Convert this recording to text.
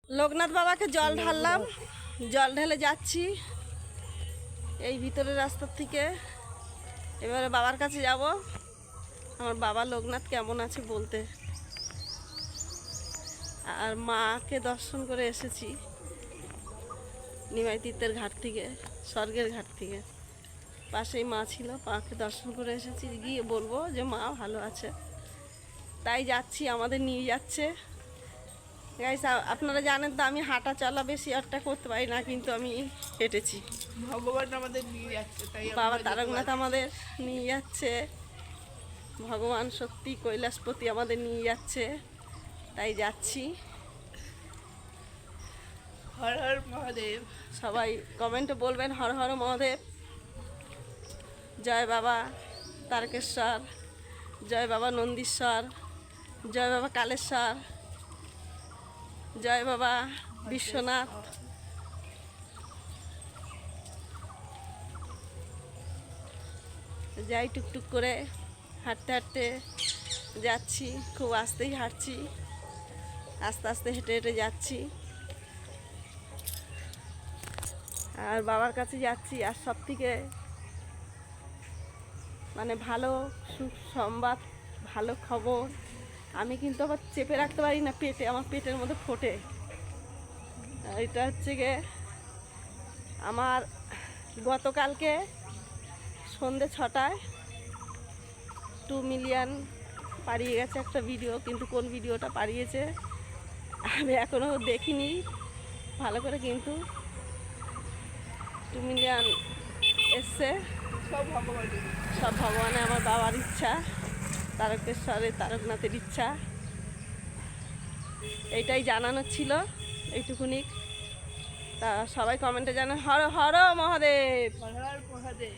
লোকনাথ বাবাকে জল ঢাললাম, জল ঢেলে যাচ্ছি এই ভিতরের রাস্তার থেকে। এবারে বাবার কাছে যাব, আমার বাবা লোকনাথ কেমন আছে বলতে। আর মাকে দর্শন করে এসেছি নিমাই তীর্থের ঘাট থেকে, স্বর্গের ঘাট থেকে। পাশেই মা ছিল, মাকে দর্শন করে এসেছি, গিয়ে বলবো যে মা ভালো আছে। তাই যাচ্ছি, আমাদের নিয়ে যাচ্ছে। গাইস আপনারা জানেন তো আমি হাঁটা চলা বেশি একটা করতে পারি না, কিন্তু আমি হেঁটেছি। ভগবান আমাদের নিয়ে যাচ্ছে, তাই বাবা তারকনাথ আমাদের নিয়ে যাচ্ছে, ভগবান সত্যি কৈলাসপতি আমাদের নিয়ে যাচ্ছে, তাই যাচ্ছি। হর হর মহাদেব। সবাই কমেন্টে বলবেন হর হর মহাদেব। জয় বাবা তারকেশ্বর, জয় বাবা নন্দীশ্বর, জয় বাবা কালেশ্বর, জয় বাবা বিশ্বনাথ। যাই টুকটুক করে হাঁটতে হাঁটতে যাচ্ছি, খুব আস্তেই হাঁটছি, আস্তে আস্তে হেঁটে হেঁটে যাচ্ছি। আর বাবার কাছে যাচ্ছি। আর সব থেকে মানে ভালো সুসংবাদ, ভালো খবর, আমি কিন্তু আবার চেপে রাখতে পারি না পেটে, আমার পেটের মধ্যে ফোটে। এটা হচ্ছে গিয়ে আমার গতকালকে সন্ধ্যে 6টায় 2 মিলিয়ন পাড়িয়ে গেছে একটা ভিডিও, কিন্তু কোন ভিডিওটা পাড়িয়েছে আমি এখনও দেখিনি ভালো করে, কিন্তু 2 মিলিয়ন এসছে। সব ভগবানের সব ভগবানে আমার বাবার ইচ্ছা, তারকেশ্বরের তারকনাথের ইচ্ছা। এইটাই জানানোর ছিল, এইটুকুনি। তা সবাই কমেন্টে জানান হর হর মহাদেব। হর হর মহাদেব।